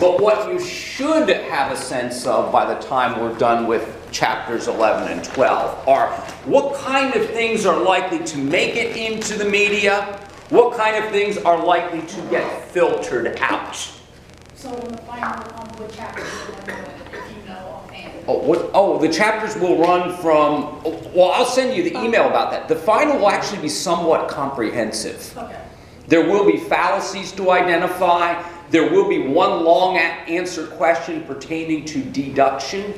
But what you should have a sense of by the time we're done with chapters 11 and 12 are what kind of things are likely to make it into the media, what kind of things are likely to get filtered out. So in the final, what chapters will run with, if you know offhand? The chapters will run from, well, I'll send you the email about that. The final will actually be somewhat comprehensive. Okay. There will be fallacies to identify. There will be one long answer question pertaining to deduction.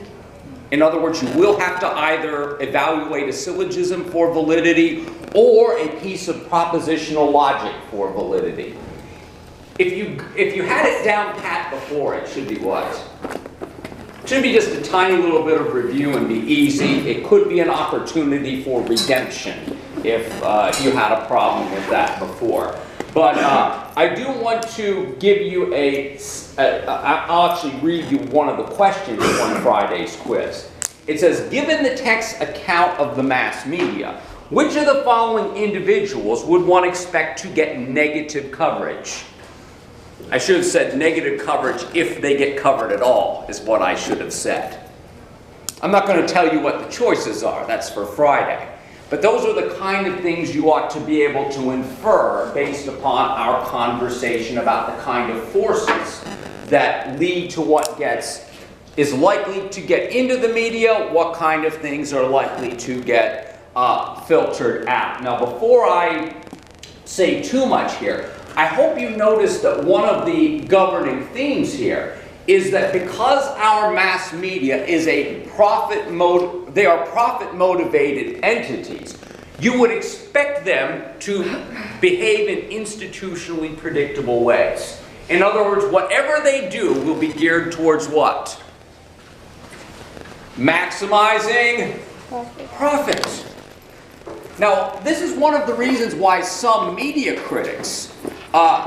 In other words, you will have to either evaluate a syllogism for validity or a piece of propositional logic for validity. If you had it down pat before, it should be what? It should be just a tiny little bit of review and be easy. It could be an opportunity for redemption if you had a problem with that before. But I do want to give you I'll actually read you one of the questions on Friday's quiz. It says, given the text's account of the mass media, which of the following individuals would one expect to get negative coverage? I should have said negative coverage if they get covered at all, is what I should have said. I'm not going to tell you what the choices are. That's for Friday. But those are the kind of things you ought to be able to infer based upon our conversation about the kind of forces that lead to what is likely to get into the media, what kind of things are likely to get filtered out. Now, before I say too much here, I hope you notice that one of the governing themes here is that because our mass media is they are profit-motivated entities, you would expect them to behave in institutionally predictable ways. In other words, whatever they do will be geared towards what? Maximizing profit. Now, this is one of the reasons why some media critics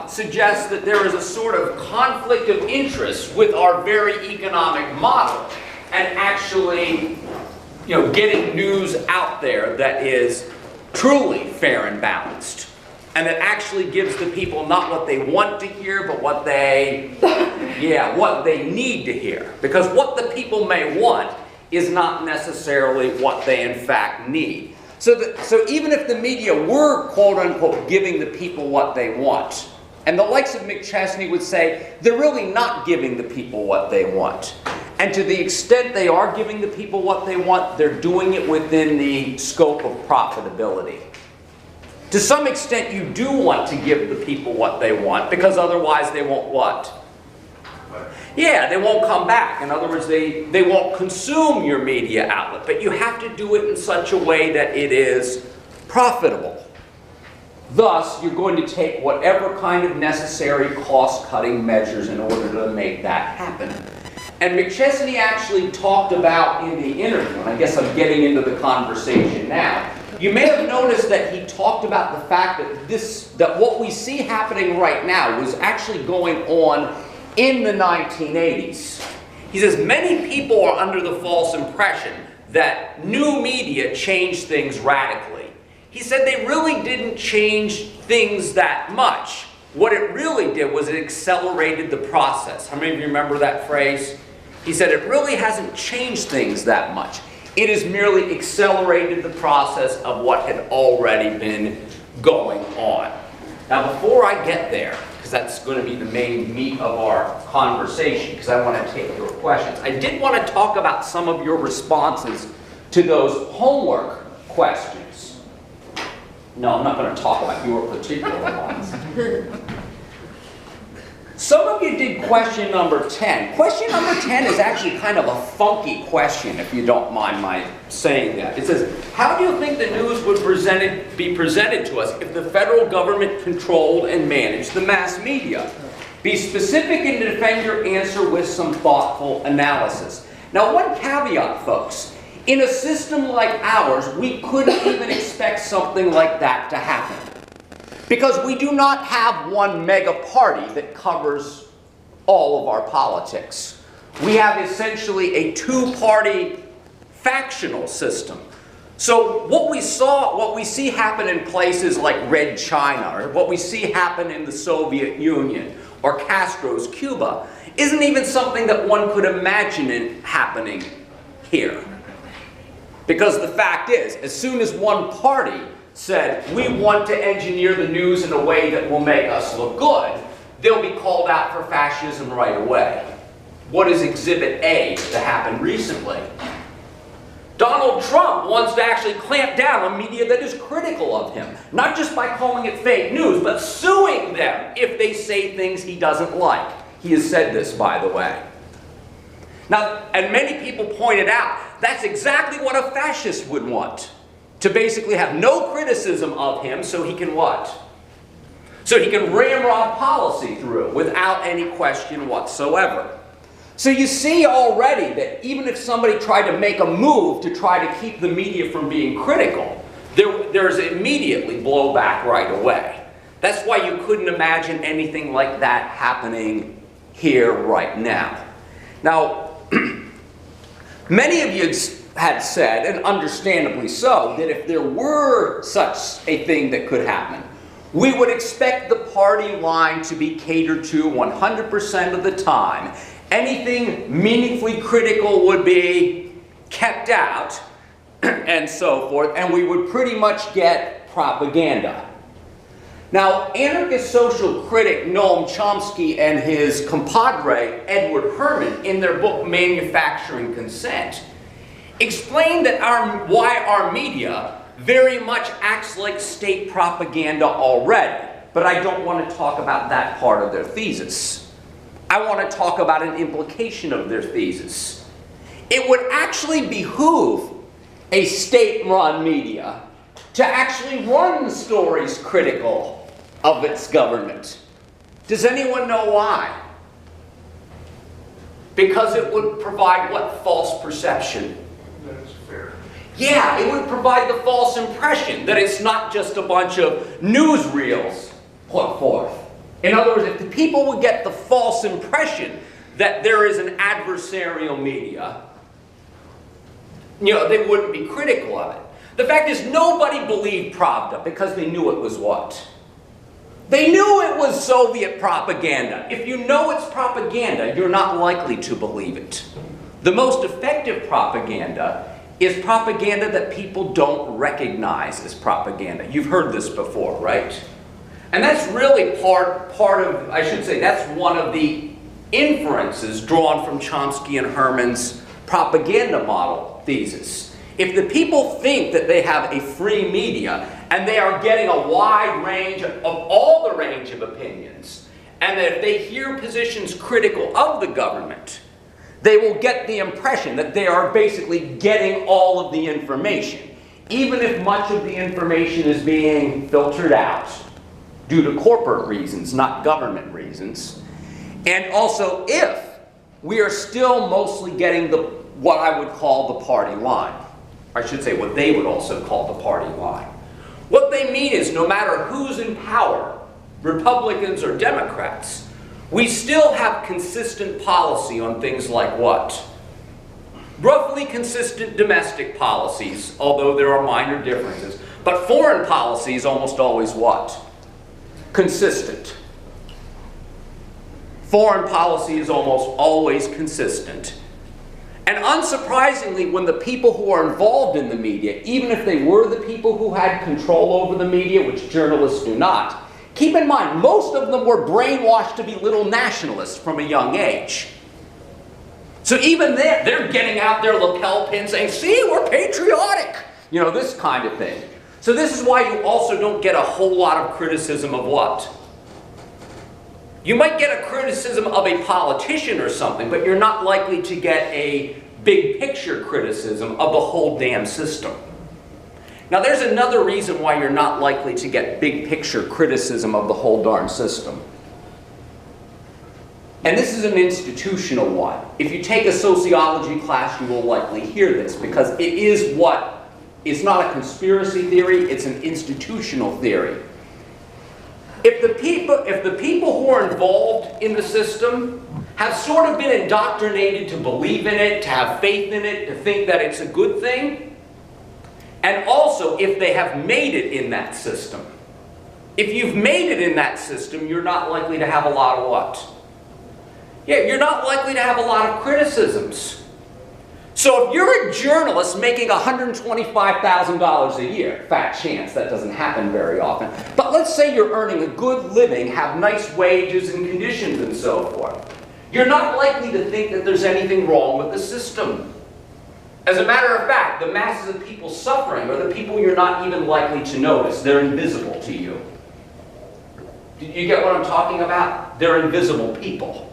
suggest that there is a sort of conflict of interest with our very economic model and actually, getting news out there that is truly fair and balanced and that actually gives the people not what they want to hear, but what they need to hear. Because what the people may want is not necessarily what they in fact need. So even if the media were, quote-unquote, giving the people what they want, and the likes of McChesney would say, they're really not giving the people what they want. And to the extent they are giving the people what they want, they're doing it within the scope of profitability. To some extent, you do want to give the people what they want, because otherwise they won't what? Yeah, they won't come back. In other words, they won't consume your media outlet. But you have to do it in such a way that it is profitable. Thus, you're going to take whatever kind of necessary cost-cutting measures in order to make that happen. And McChesney actually talked about in the interview, and I guess I'm getting into the conversation now, you may have noticed that he talked about the fact that what we see happening right now was actually going on in the 1980s. He says many people are under the false impression that new media changed things radically. He said they really didn't change things that much. What it really did was it accelerated the process. How many of you remember that phrase? He said it really hasn't changed things that much. It has merely accelerated the process of what had already been going on. Now, before I get there, because that's going to be the main meat of our conversation, because I want to take your questions, I did want to talk about some of your responses to those homework questions. No, I'm not going to talk about your particular ones. Some of you did question number 10. Question number 10 is actually kind of a funky question, if you don't mind my saying that. It says, how do you think the news would be presented to us if the federal government controlled and managed the mass media? Be specific and defend your answer with some thoughtful analysis. Now, one caveat, folks. In a system like ours, we couldn't even expect something like that to happen. Because we do not have one mega party that covers all of our politics. We have essentially a two-party factional system. So what we see happen in places like Red China, or what we see happen in the Soviet Union, or Castro's Cuba isn't even something that one could imagine it happening here. Because the fact is, as soon as one party said, we want to engineer the news in a way that will make us look good, they'll be called out for fascism right away. What is Exhibit A that happened recently? Donald Trump wants to actually clamp down on media that is critical of him, not just by calling it fake news, but suing them if they say things he doesn't like. He has said this, by the way. Now, and many people pointed out, that's exactly what a fascist would want. To basically have no criticism of him so he can what? So he can ramrod policy through without any question whatsoever. So you see already that even if somebody tried to make a move to try to keep the media from being critical, there's immediately blowback right away. That's why you couldn't imagine anything like that happening here right now. Now, many of you had said, and understandably so, that if there were such a thing that could happen, we would expect the party line to be catered to 100% of the time. Anything meaningfully critical would be kept out, and so forth, and we would pretty much get propaganda. Now, anarchist social critic Noam Chomsky and his compadre Edward Herman, in their book Manufacturing Consent, explained that why our media very much acts like state propaganda already. But I don't want to talk about that part of their thesis. I want to talk about an implication of their thesis. It would actually behoove a state-run media to actually run stories critical of its government. Does anyone know why? Because it would provide what? False perception. That's fair. Yeah, it would provide the false impression that it's not just a bunch of newsreels put forth. In other words, if the people would get the false impression that there is an adversarial media, they wouldn't be critical of it. The fact is, nobody believed Pravda because they knew it was what? They knew it was Soviet propaganda. If you know it's propaganda, you're not likely to believe it. The most effective propaganda is propaganda that people don't recognize as propaganda. You've heard this before, right? And that's really part of, I should say, that's one of the inferences drawn from Chomsky and Herman's propaganda model thesis. If the people think that they have a free media and they are getting a wide range of all the range of opinions, and that if they hear positions critical of the government, they will get the impression that they are basically getting all of the information, even if much of the information is being filtered out due to corporate reasons, not government reasons. And also if we are still mostly getting what I would call the party line. I should say what they would also call the party line. What they mean is no matter who's in power, Republicans or Democrats, we still have consistent policy on things like what? Roughly consistent domestic policies, although there are minor differences. But foreign policy is almost always what? Consistent. Foreign policy is almost always consistent. And unsurprisingly, when the people who are involved in the media, even if they were the people who had control over the media, which journalists do not, keep in mind, most of them were brainwashed to be little nationalists from a young age. So even they're getting out their lapel pins saying, see, we're patriotic. This kind of thing. So this is why you also don't get a whole lot of criticism of what? You might get a criticism of a politician or something, but you're not likely to get a big picture criticism of the whole damn system. Now there's another reason why you're not likely to get big picture criticism of the whole darn system. And this is an institutional one. If you take a sociology class, you will likely hear this, because it is what, it's not a conspiracy theory, it's an institutional theory. If the people who are involved in the system have sort of been indoctrinated to believe in it, to have faith in it, to think that it's a good thing, and also if they have made it in that system, if you've made it in that system, you're not likely to have a lot of what? Yeah, you're not likely to have a lot of criticisms. So if you're a journalist making $125,000 a year, fat chance that doesn't happen very often, but let's say you're earning a good living, have nice wages and conditions and so forth, you're not likely to think that there's anything wrong with the system. As a matter of fact, the masses of people suffering are the people you're not even likely to notice. They're invisible to you. Do you get what I'm talking about? They're invisible people.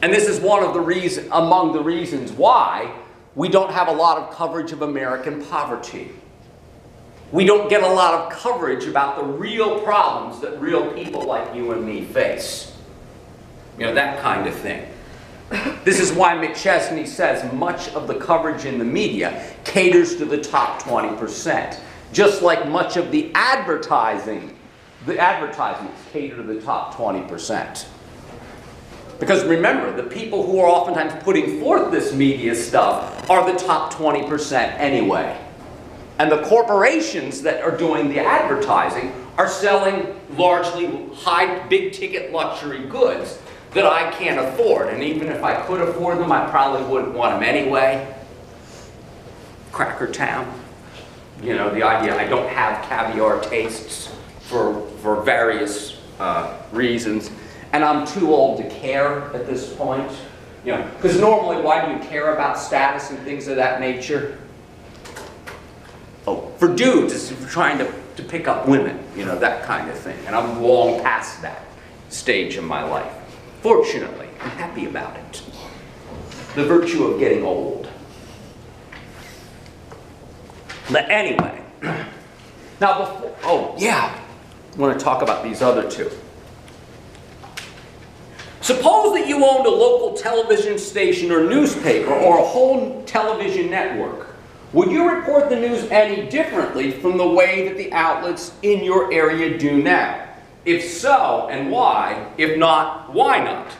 And this is one of the among the reasons why we don't have a lot of coverage of American poverty. We don't get a lot of coverage about the real problems that real people like you and me face. You know, that kind of thing. This is why McChesney says much of the coverage in the media caters to the top 20%. Just like much of the advertisements cater to the top 20%. Because remember, the people who are oftentimes putting forth this media stuff are the top 20% anyway. And the corporations that are doing the advertising are selling largely big-ticket luxury goods that I can't afford. And even if I could afford them, I probably wouldn't want them anyway. Cracker Town. You know, the idea I don't have caviar tastes for various reasons. And I'm too old to care at this point. You know, because normally, why do you care about status and things of that nature? Oh, for dudes, it's for trying to pick up women, you know, that kind of thing. And I'm long past that stage in my life. Fortunately, I'm happy about it. The virtue of getting old. But anyway, now before, oh yeah, I want to talk about these other two. Suppose that you owned a local television station or newspaper or a whole television network. Would you report the news any differently from the way that the outlets in your area do now? If so, and why? If not, why not?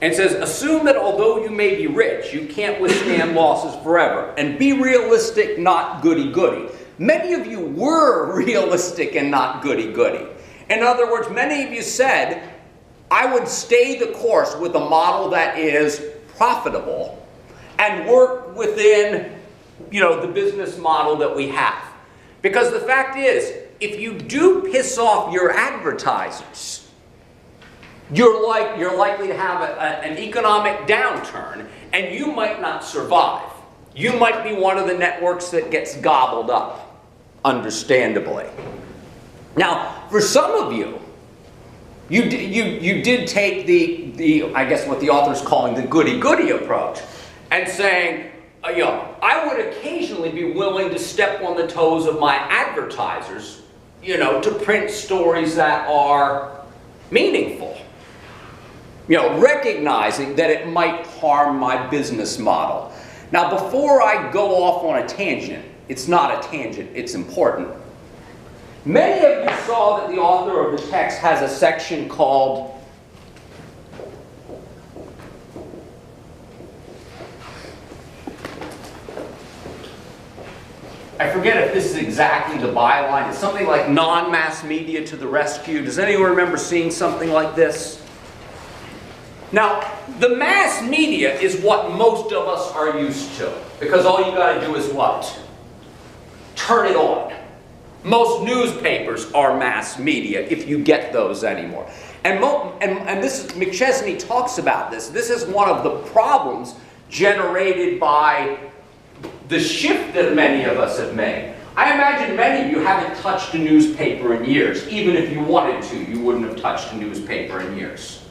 And it says, assume that although you may be rich, you can't withstand losses forever. And be realistic, not goody-goody. Many of you were realistic and not goody-goody. In other words, many of you said, I would stay the course with a model that is profitable and work within, you know, the business model that we have. Because the fact is, if you do piss off your advertisers, you're likely to have an economic downturn, and you might not survive. You might be one of the networks that gets gobbled up, understandably. Now, for some of you, you did take the I guess what the author's calling the goody-goody approach, and saying, you know, I would occasionally be willing to step on the toes of my advertisers, you know, to print stories that are meaningful. You know, recognizing that it might harm my business model. Now, before I go off on a tangent, it's not a tangent, it's important. Many of you saw that the author of the text has a section called I forget if this is exactly the byline. It's something like non-mass media to the rescue. Does anyone remember seeing something like this? Now, the mass media is what most of us are used to. Because all you got to do is what? Turn it on. Most newspapers are mass media, if you get those anymore. And this is, McChesney talks about this. This is one of the problems generated by the shift that many of us have made. I imagine many of you haven't touched a newspaper in years. Even if you wanted to, you wouldn't have touched a newspaper in years.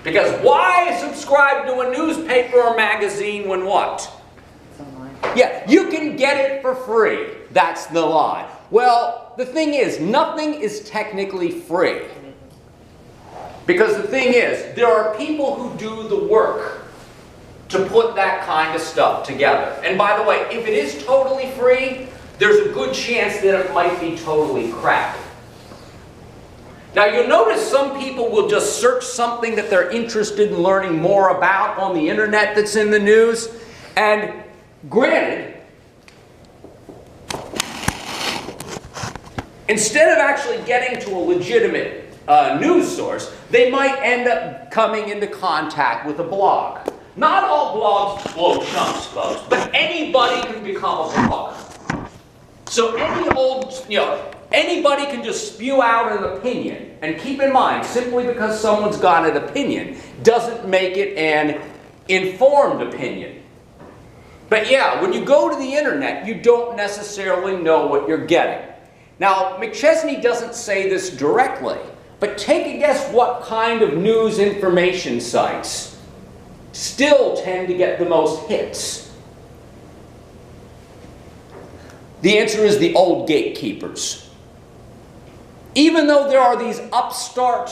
Because why subscribe to a newspaper or magazine when what? It's online. Yeah, you can get it for free. That's the lie. Well, the thing is, nothing is technically free. Because the thing is, there are people who do the work to put that kind of stuff together. And by the way, if it is totally free, there's a good chance that it might be totally crap. Now you'll notice some people will just search something that they're interested in learning more about on the internet that's in the news. And granted, instead of actually getting to a legitimate news source, they might end up coming into contact with a blog. Not all blogs blow chunks, folks, but anybody can become a blogger. So anybody can just spew out an opinion. And keep in mind, simply because someone's got an opinion doesn't make it an informed opinion. But yeah, when you go to the internet, you don't necessarily know what you're getting. Now, McChesney doesn't say this directly, but take a guess what kind of news information sites still tend to get the most hits. The answer is the old gatekeepers. Even though there are these upstart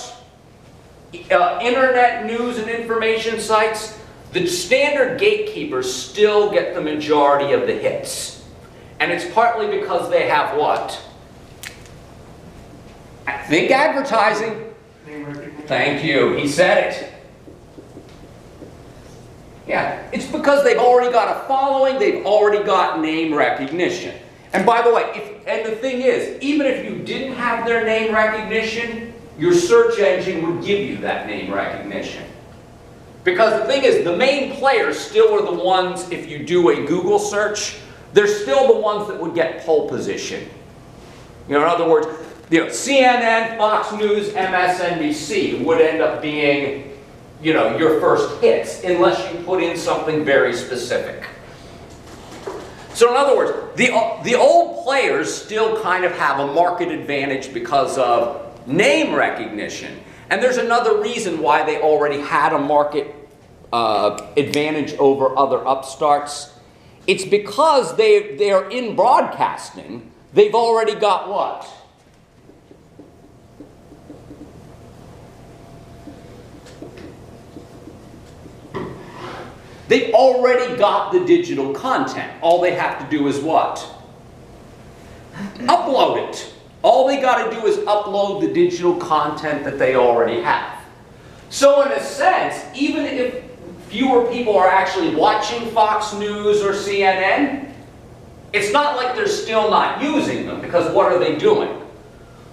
internet news and information sites, the standard gatekeepers still get the majority of the hits. And it's partly because they have what? I think advertising. Thank you, he said it. Yeah, it's because they've already got a following, they've already got name recognition. And by the way, and the thing is, even if you didn't have their name recognition, your search engine would give you that name recognition. Because the thing is, the main players still are the ones, if you do a Google search, they're still the ones that would get pole position. In other words, CNN, Fox News, MSNBC would end up being your first hits, unless you put in something very specific. So in other words, the old players still kind of have a market advantage because of name recognition. And there's another reason why they already had a market advantage over other upstarts. It's because they're in broadcasting. They've already got what? They've already got the digital content. All they have to do is what? Upload it. All they got to do is upload the digital content that they already have. So in a sense, even if fewer people are actually watching Fox News or CNN, it's not like they're still not using them, because what are they doing?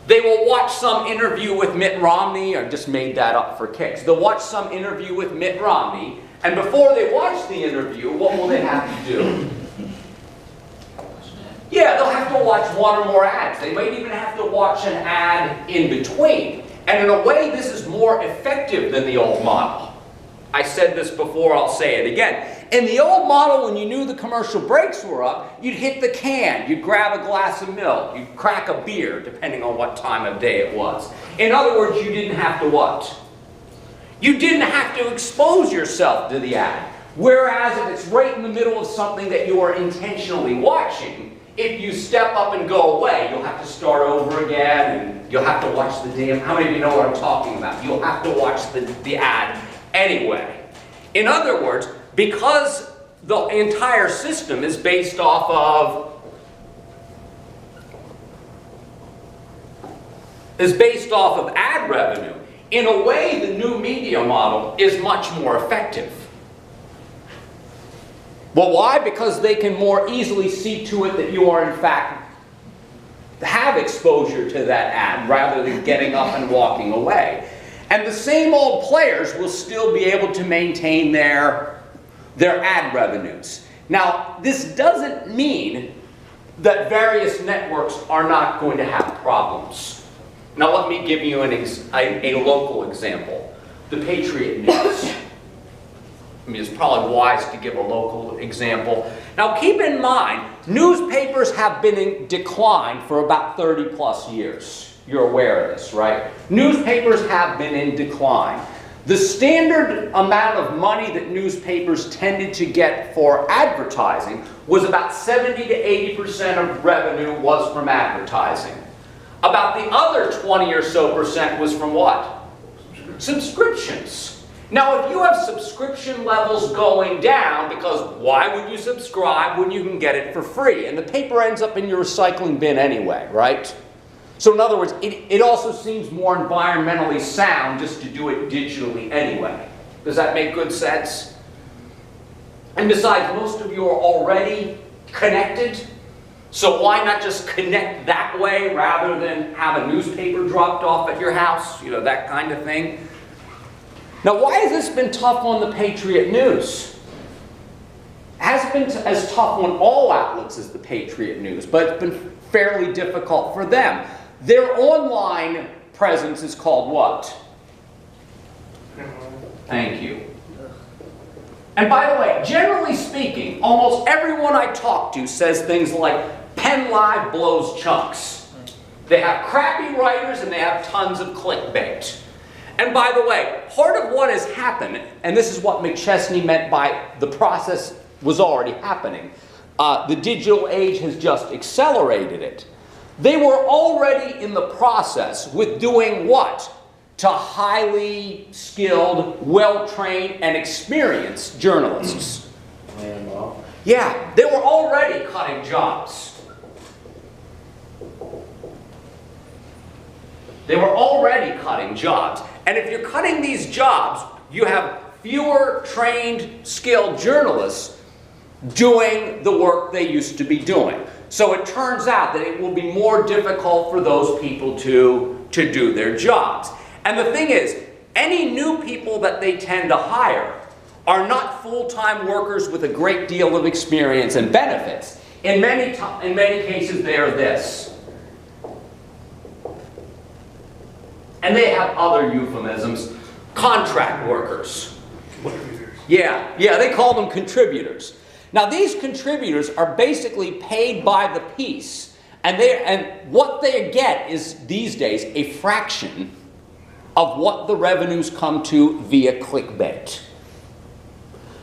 They will watch some interview with Mitt Romney, I just made that up for kicks. They'll watch some interview with Mitt Romney, and before they watch the interview, what will they have to do? Yeah, they'll have to watch one or more ads. They might even have to watch an ad in between. And in a way, this is more effective than the old model. I said this before, I'll say it again. In the old model, when you knew the commercial breaks were up, you'd hit the can, you'd grab a glass of milk, you'd crack a beer, depending on what time of day it was. In other words, you didn't have to what? You didn't have to expose yourself to the ad. Whereas if it's right in the middle of something that you are intentionally watching, if you step up and go away, you'll have to start over again, and you'll have to watch the damn, how many of you know what I'm talking about? You'll have to watch the ad anyway. In other words, because the entire system is based off of ad revenue, in a way, the new media model is much more effective. Well, why? Because they can more easily see to it that you are, in fact, have exposure to that ad rather than getting up and walking away. And the same old players will still be able to maintain their ad revenues. Now, this doesn't mean that various networks are not going to have problems. Now let me give you a local example. The Patriot News. I mean, it's probably wise to give a local example. Now keep in mind, newspapers have been in decline for about 30 plus years. You're aware of this, right? Newspapers have been in decline. The standard amount of money that newspapers tended to get for advertising was about 70 to 80% of revenue was from advertising. About the other 20 or so percent was from what? Subscriptions. Now, if you have subscription levels going down, because why would you subscribe when you can get it for free? And the paper ends up in your recycling bin anyway, right? So in other words, it also seems more environmentally sound just to do it digitally anyway. Does that make good sense? And besides, most of you are already connected. So why not just connect that way rather than have a newspaper dropped off at your house? You know, that kind of thing. Now, why has this been tough on the Patriot News? It hasn't been as tough on all outlets as the Patriot News, but it's been fairly difficult for them. Their online presence is called what? Thank you. And by the way, generally speaking, almost everyone I talk to says things like, Penn Live blows chunks. They have crappy writers and they have tons of clickbait. And by the way, part of what has happened, and this is what McChesney meant by the process was already happening, the digital age has just accelerated it. They were already in the process with doing what? To highly skilled, well-trained, and experienced journalists. Yeah, they were already cutting jobs. They were already cutting jobs. And if you're cutting these jobs, you have fewer trained, skilled journalists doing the work they used to be doing. So it turns out that it will be more difficult for those people to do their jobs. And the thing is, any new people that they tend to hire are not full-time workers with a great deal of experience and benefits. In many cases, they are this. And they have other euphemisms. Contract workers. Yeah, they call them contributors. Now, these contributors are basically paid by the piece. And what they get is, these days, a fraction of what the revenues come to via clickbait.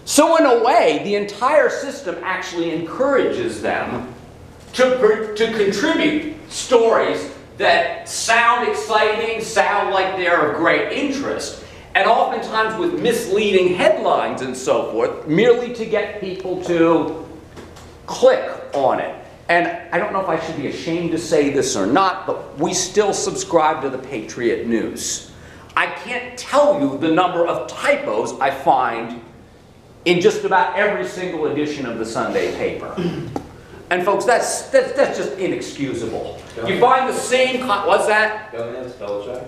So in a way, the entire system actually encourages them to contribute stories that sound exciting, sound like they're of great interest, and oftentimes with misleading headlines and so forth, merely to get people to click on it. And I don't know if I should be ashamed to say this or not, but we still subscribe to the Patriot News. I can't tell you the number of typos I find in just about every single edition of the Sunday paper. And folks, that's just inexcusable. You find the same, what's that? Don't they have spell check?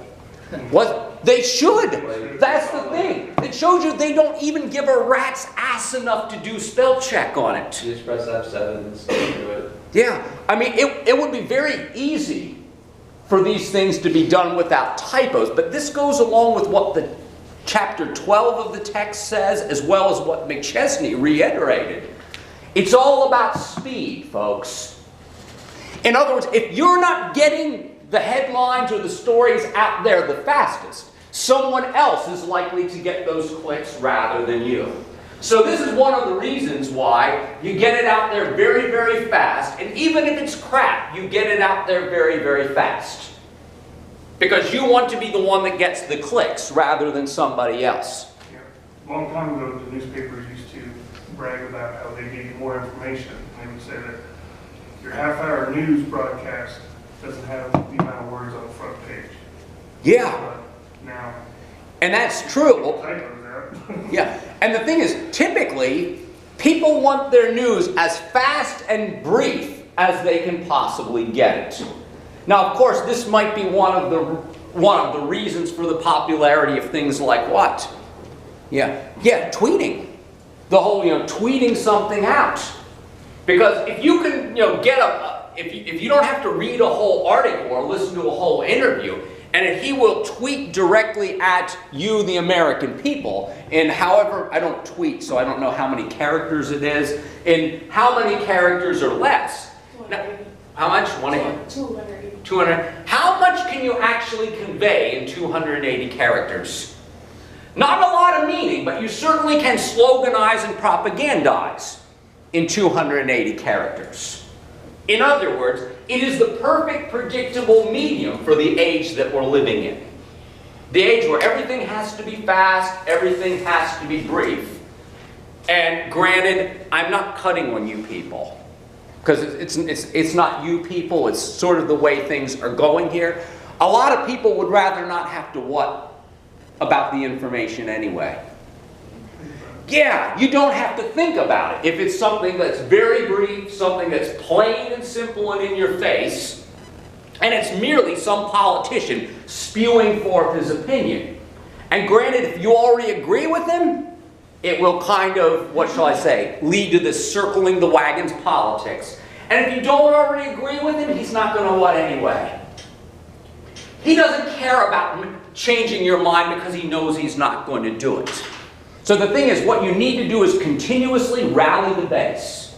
What? They should. That's the thing. It shows you they don't even give a rat's ass enough to do spell check on it. You just press F7 and do it. Yeah, I mean, it would be very easy for these things to be done without typos, but this goes along with what the chapter 12 of the text says, as well as what McChesney reiterated. It's all about speed, folks. In other words, if you're not getting the headlines or the stories out there the fastest, someone else is likely to get those clicks rather than you. So this is one of the reasons why you get it out there very, very fast, and even if it's crap, you get it out there very, very fast. Because you want to be the one that gets the clicks rather than somebody else. Yeah. A long time ago, the newspapers used to brag about how they gave you more information. And they would say that your half-hour news broadcast doesn't have the amount of words on the front page. Yeah. But now, and that's true. typos out. Yeah, and the thing is, typically, people want their news as fast and brief as they can possibly get it. Now, of course, this might be one of the reasons for the popularity of things like what? Yeah, tweeting. The whole, tweeting something out. Because if you can, if you don't have to read a whole article or listen to a whole interview, and if he will tweet directly at you, the American people, in however, I don't tweet, so I don't know how many characters it is, in how many characters or less. Now, how much? 280. 200. How much can you actually convey in 280 characters? Not a lot of meaning, but you certainly can sloganize and propagandize in 280 characters. In other words, it is the perfect predictable medium for the age that we're living in. The age where everything has to be fast, everything has to be brief. And granted, I'm not cutting on you people. Because it's not you people, it's sort of the way things are going here. A lot of people would rather not have to what about the information anyway. yeah, you don't have to think about it. If it's something that's very brief, something that's plain and simple and in your face, and it's merely some politician spewing forth his opinion. And granted, if you already agree with him, it will kind of, what shall I say, lead to this circling the wagons politics. And if you don't already agree with him, he's not going to what anyway? He doesn't care about changing your mind because he knows he's not going to do it. So the thing is, what you need to do is continuously rally the base.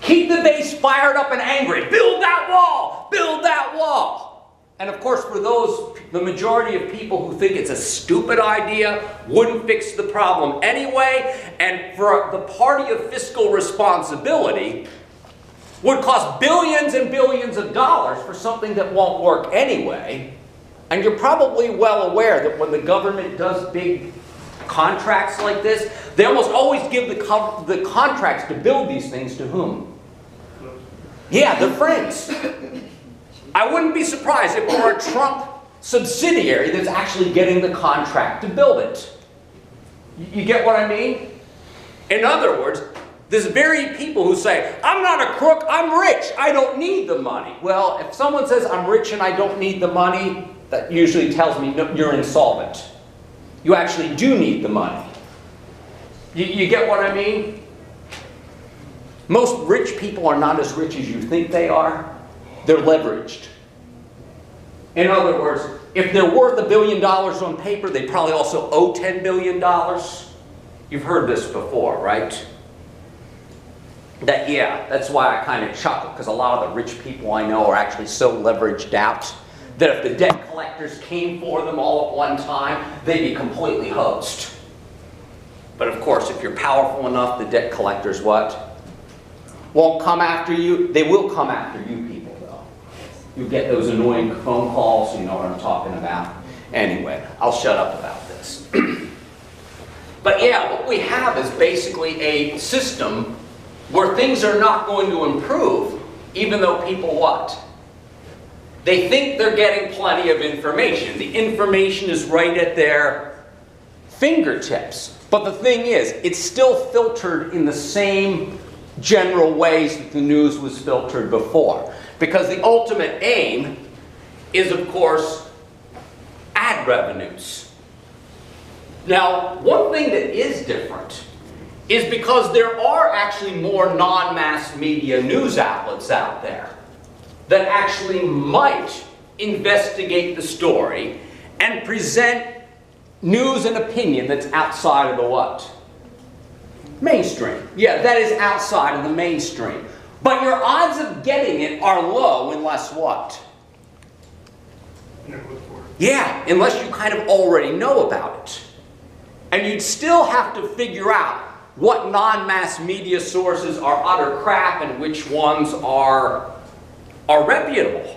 Keep the base fired up and angry. Build that wall! Build that wall! And of course, for those, the majority of people who think it's a stupid idea, wouldn't fix the problem anyway, and for the party of fiscal responsibility, would cost billions and billions of dollars for something that won't work anyway. And you're probably well aware that when the government does big contracts like this, they almost always give the contracts to build these things to whom? Yeah, their friends. I wouldn't be surprised if it were a Trump subsidiary that's actually getting the contract to build it. You get what I mean? In other words, there's very people who say, I'm not a crook, I'm rich, I don't need the money. Well, if someone says I'm rich and I don't need the money, that usually tells me no, you're insolvent. You actually do need the money. You get what I mean? Most rich people are not as rich as you think they are. They're leveraged. In other words, if they're worth $1 billion on paper, they probably also owe $10 billion. You've heard this before, right? That's why I kind of chuckle, because a lot of the rich people I know are actually so leveraged out that if the debt collectors came for them all at one time, they'd be completely hosed. But of course, if you're powerful enough, the debt collectors what? Won't come after you. They will come after you people, though. You get those annoying phone calls, you know what I'm talking about. Anyway, I'll shut up about this. But yeah, what we have is basically a system where things are not going to improve, even though people what? They think they're getting plenty of information. The information is right at their fingertips. But the thing is, it's still filtered in the same general ways that the news was filtered before. Because the ultimate aim is, of course, ad revenues. Now, one thing that is different is because there are actually more non-mass media news outlets out there that actually might investigate the story and present news and opinion that's outside of the what? Mainstream. Yeah, that is outside of the mainstream. But your odds of getting it are low unless what? Yeah, unless you kind of already know about it. And you'd still have to figure out what non-mass media sources are utter crap and which ones are reputable.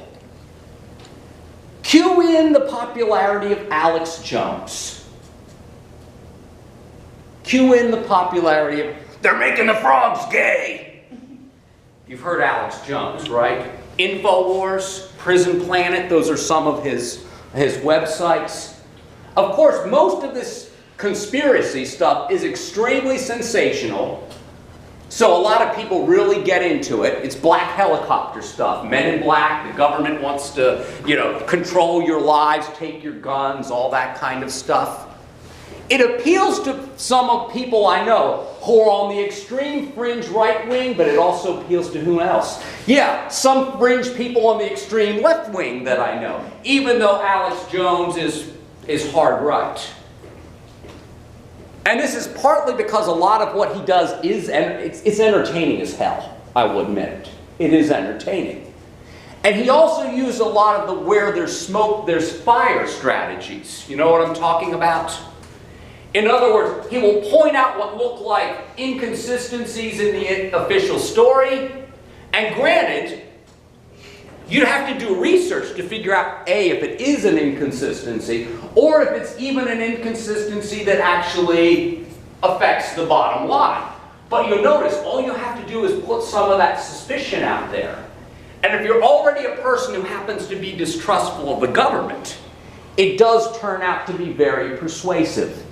Cue in the popularity of Alex Jones. Cue in the popularity of, they're making the frogs gay. You've heard Alex Jones, right? InfoWars, Prison Planet, those are some of his websites. Of course, most of this conspiracy stuff is extremely sensational. So a lot of people really get into it. It's black helicopter stuff. Men in black, the government wants to, control your lives, take your guns, all that kind of stuff. It appeals to some of people I know who are on the extreme fringe right wing, but it also appeals to whom else? Yeah, some fringe people on the extreme left wing that I know, even though Alex Jones is hard right. And this is partly because a lot of what he does is, it's entertaining as hell, I will admit it. It is entertaining. And he also used a lot of the where there's smoke, there's fire strategies. You know what I'm talking about? In other words, he will point out what look like inconsistencies in the official story. And granted, you'd have to do research to figure out, A, if it is an inconsistency, or if it's even an inconsistency that actually affects the bottom line. But you'll notice, all you have to do is put some of that suspicion out there. And if you're already a person who happens to be distrustful of the government, it does turn out to be very persuasive.